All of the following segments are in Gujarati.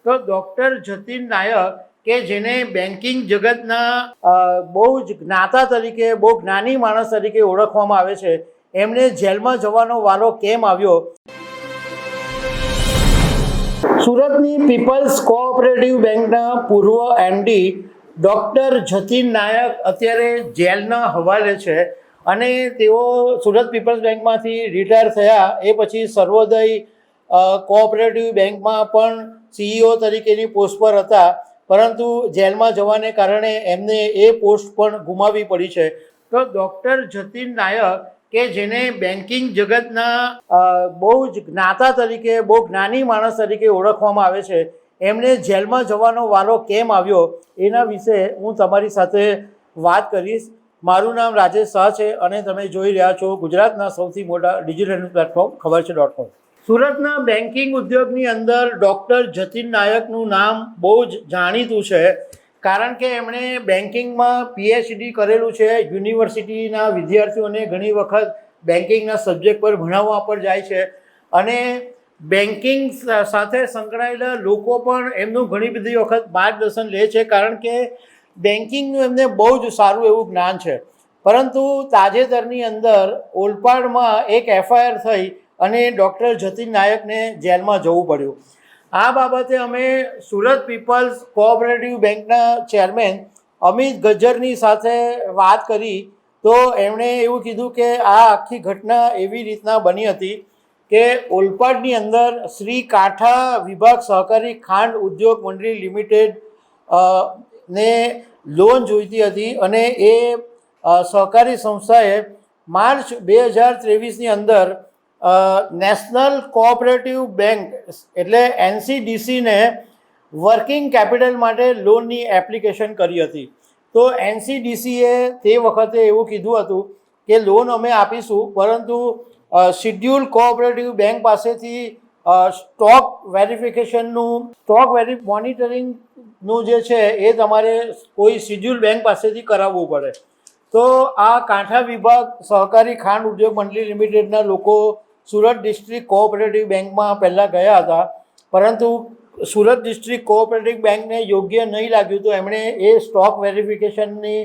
તો ડૉક્ટર જતીન નાયક કે જેને બેન્કિંગ જગતના બહુ જ જ્ઞાતા તરીકે, બહુ જ્ઞાની માણસ તરીકે ઓળખવામાં આવે છે, એમને જેલમાં જવાનો વારો કેમ આવ્યો? સુરતની પીપલ્સ કોઓપરેટિવ બેંકના પૂર્વ એમડી ડૉક્ટર જતીન નાયક અત્યારે જેલના હવાલે છે અને તેઓ સુરત પીપલ્સ બેંકમાંથી રિટાયર થયા એ પછી સર્વોદય કોઓપરેટિવ બેંકમાં પણ CEO તરીકેની પોસ્ટ પર હતા, પરંતુ જેલમાં જવાને કારણે એમને એ પોસ્ટ પણ ગુમાવવી પડી છે. તો ડૉક્ટર જતીન નાયક કે જેને બેન્કિંગ જગતના બહુ જ જ્ઞાતા તરીકે, બહુ જ્ઞાની માણસ તરીકે ઓળખવામાં આવે છે, એમને જેલમાં જવાનો વારો કેમ આવ્યો એના વિશે હું તમારી સાથે વાત કરીશ. મારું નામ રાજેશ શાહ છે અને તમે જોઈ રહ્યા છો ગુજરાતના સૌથી મોટા ડિજિટલ પ્લેટફોર્મ ખબર છે.com. સુરતના બેન્કિંગ ઉદ્યોગની અંદર ડૉક્ટર જતીન નાયકનું નામ બહુ જ જાણીતું છે, કારણ કે એમણે બેન્કિંગમાં PhD કરેલું છે. યુનિવર્સિટીના વિદ્યાર્થીઓને ઘણી વખત બેન્કિંગના સબ્જેક્ટ પર ભણાવવા પર જાય છે અને બેન્કિંગ સાથે સંકળાયેલા લોકો પણ એમનું ઘણી બધી વખત માર્ગદર્શન લે છે, કારણ કે બેન્કિંગનું એમને બહુ જ સારું એવું જ્ઞાન છે. પરંતુ તાજેતરની અંદર ઓલપાડમાં એક FIR થઈ અને ડૉક્ટર જતીન નાયકને જેલમાં જવું પડ્યું. આ બાબતે અમે સુરત પીપલ્સ કોઓપરેટિવ બેંકના ચેરમેન અમિત ગજ્જરની સાથે વાત કરી, તો એમણે એવું કીધું કે આ આખી ઘટના એવી રીતના બની હતી કે ઓલપાડની અંદર શ્રી કાંઠા વિભાગ સહકારી ખાંડ ઉદ્યોગ મંડળી લિમિટેડ ને લોન જોઈતી હતી અને એ સહકારી સંસ્થાએ માર્ચ 2023ની અંદર નેશનલ કોઓપરેટિવ બેંક એટલે NCDCને વર્કિંગ કેપિટલ માટે લોનની એપ્લિકેશન કરી હતી. તો NCDCએ તે વખતે એવું કીધું હતું કે લોન અમે આપીશું, પરંતુ શિડ્યુલ કોઓપરેટિવ બેંક પાસેથી સ્ટોક વેરિફિકેશનનું, મોનિટરિંગનું જે છે એ તમારે કોઈ શિડ્યુલ બેંક પાસેથી કરાવવું પડે. તો આ કાંઠા વિભાગ સહકારી ખાંડ ઉદ્યોગ મંડળી લિમિટેડના લોકો સુરત ડિસ્ટ્રિક્ટ કોઓપરેટિવ બેંકમાં પહેલાં ગયા હતા, પરંતુ સુરત ડિસ્ટ્રિક્ટ કોઓપરેટિવ બેંકને યોગ્ય નહીં લાગ્યું, તો એમણે એ સ્ટોક વેરિફિકેશનની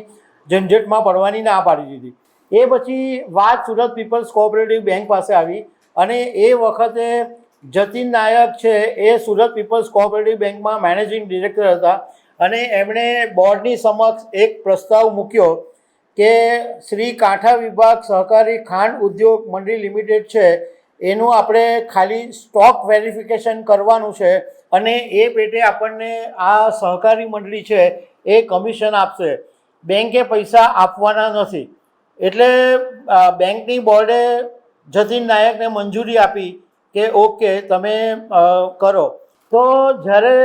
ઝંઝટમાં પડવાની ના પાડી દીધી. એ પછી વાત સુરત પીપલ્સ કોઓપરેટિવ બેંક પાસે આવી અને એ વખતે જતીન નાયક છે એ સુરત પીપલ્સ કોઓપરેટિવ બેંકમાં મેનેજિંગ ડિરેક્ટર હતા અને એમણે બોર્ડની સમક્ષ એક પ્રસ્તાવ મૂક્યો કે શ્રી કાંઠા વિભાગ સહકારી ખાંડ ઉદ્યોગ મંડળી લિમિટેડ છે એનું આપણે ખાલી સ્ટોક વેરિફિકેશન કરવાનું છે અને એ પેટે આપણને આ સહકારી મંડળી છે એ કમિશન આપશે, બેંકે પૈસા આપવાના નથી. એટલે બેંકની બોર્ડે જતીન નાયકને મંજૂરી આપી કે ઓકે તમે કરો. તો જ્યારે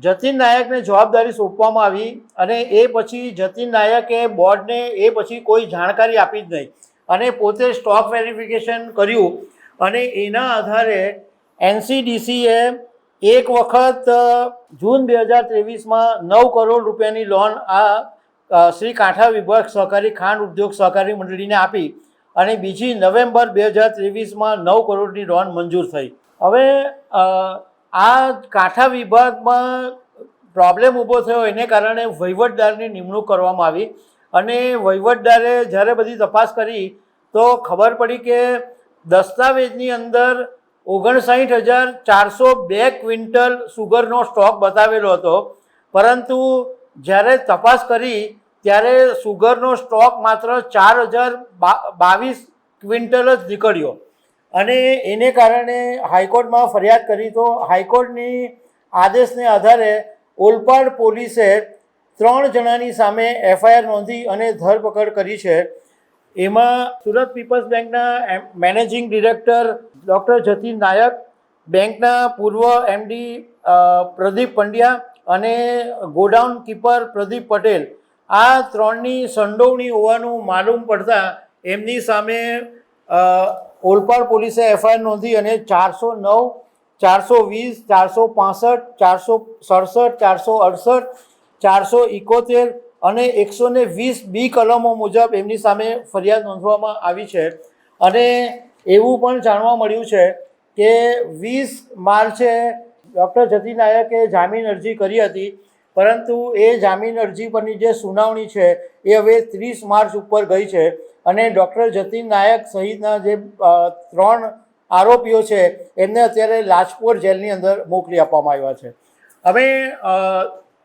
જતીન નાયકને જવાબદારી સોંપવામાં આવી અને એ પછી જતીન નાયકે બોર્ડને એ પછી કોઈ જાણકારી આપી જ નહીં અને પોતે સ્ટોક વેરિફિકેશન કર્યું અને એના આધારે NCDCએ એક વખત જૂન 2023માં 9 કરોડ રૂપિયાની લોન આ શ્રી કાંઠા વિભાગ સહકારી ખાંડ ઉદ્યોગ સહકારી મંડળીને આપી અને બીજી નવેમ્બર 2023માં 9 કરોડની લોન મંજૂર થઈ. હવે આ કાંઠા વિભાગમાં પ્રોબ્લેમ ઊભો થયો, એને કારણે વહીવટદારની નિમણૂક કરવામાં આવી અને વહીવટદારે જ્યારે બધી તપાસ કરી તો ખબર પડી કે દસ્તાવેજની અંદર 59,402 ક્વિન્ટલ સુગરનો સ્ટોક બતાવેલો હતો, પરંતુ જ્યારે તપાસ કરી ત્યારે સુગરનો સ્ટોક માત્ર 4,022 ક્વિન્ટલ જ નીકળ્યો અને એને કારણે હાઈકોર્ટમાં ફરિયાદ કરી. તો હાઈકોર્ટની આદેશને આધારે ઓલપાડ પોલીસે 3 જણાની સામે FIR નોંધી અને ધરપકડ કરી છે. એમાં સુરત પીપલ્સ બેંકના મેનેજિંગ ડિરેક્ટર ડૉક્ટર જતીન નાયક, બેંકના પૂર્વ MD પ્રદીપ પંડ્યા અને ગોડાઉન કીપર પ્રદીપ પટેલ, આ 3ની સંડોવણી હોવાનું માલુમ પડતા એમની સામે ઓલપાડ પોલીસે FIR નોંધી અને 409, 420, 465, 467, 468, 471 અને 120B કલમો મુજબ એમની સામે ફરિયાદ નોંધવામાં આવી છે. અને એવું પણ જાણવા મળ્યું છે કે 20 માર્ચે ડૉક્ટર જતીન નાયકે જામીન અરજી કરી હતી, પરંતુ એ જામીન અરજી પરની જે સુનાવણી છે એ હવે 30 માર્ચ ઉપર ગઈ છે અને ડૉક્ટર જતીન નાયક સહિતના જે 3 આરોપીઓ છે એમને અત્યારે લાજપોર જેલની અંદર મોકલી આપવામાં આવ્યા છે. હવે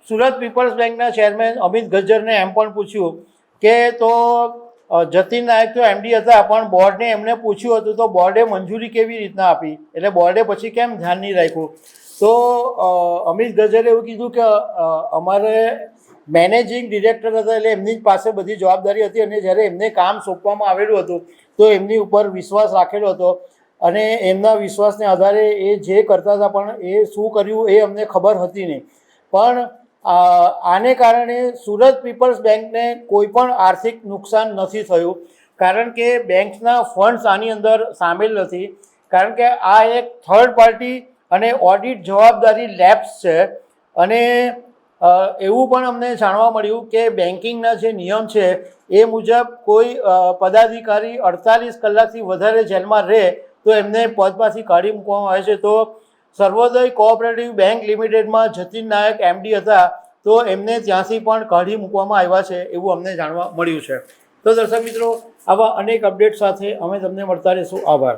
સુરત પીપલ્સ બેંકના ચેરમેન અમિત ગજ્જરને એમ પણ પૂછ્યું કે તો જતીન નાયક તો એમડી હતા, પણ બોર્ડને એમને પૂછ્યું હતું તો બોર્ડે મંજૂરી કેવી રીતના આપી, એટલે બોર્ડે પછી કેમ ધ્યાન નહીં રાખ્યું? તો અમિત ગજ્જરે એવું કીધું કે અમારે મેનેજિંગ ડિરેક્ટર હતા એટલે એમની જ પાસે બધી જવાબદારી હતી અને જ્યારે એમને કામ સોંપવામાં આવેલું હતું તો એમની ઉપર વિશ્વાસ રાખેલો હતો અને એમના વિશ્વાસને આધારે એ જે કરતા હતા પણ એ શું કર્યું એ અમને ખબર હતી નહીં. પણ આને કારણે સુરત પીપલ્સ બેંકને કોઈ પણ આર્થિક નુકસાન નથી થયું, કારણ કે બેંકના ફંડ્સ આની અંદર સામેલ નથી, કારણ કે આ એક થર્ડ પાર્ટી અને ઓડિટ જવાબદારી લેબ્સ છે. અને એવું પણ અમને જાણવા મળ્યું કે બેન્કિંગના જે નિયમ છે એ મુજબ કોઈ પદાધિકારી 48 કલાકથી વધારે જેલમાં રહે તો એમને પદમાંથી કાઢી મૂકવામાં આવે છે. તો સર્વોદય કોઓપરેટિવ બેંક લિમિટેડમાં જતીન નાયક એમડી હતા તો એમને ત્યાંથી પણ કાઢી મૂકવામાં આવ્યા છે એવું અમને જાણવા મળ્યું છે. તો દર્શક મિત્રો, આવા અનેક અપડેટ સાથે અમે તમને મળતા રહીશું. આભાર.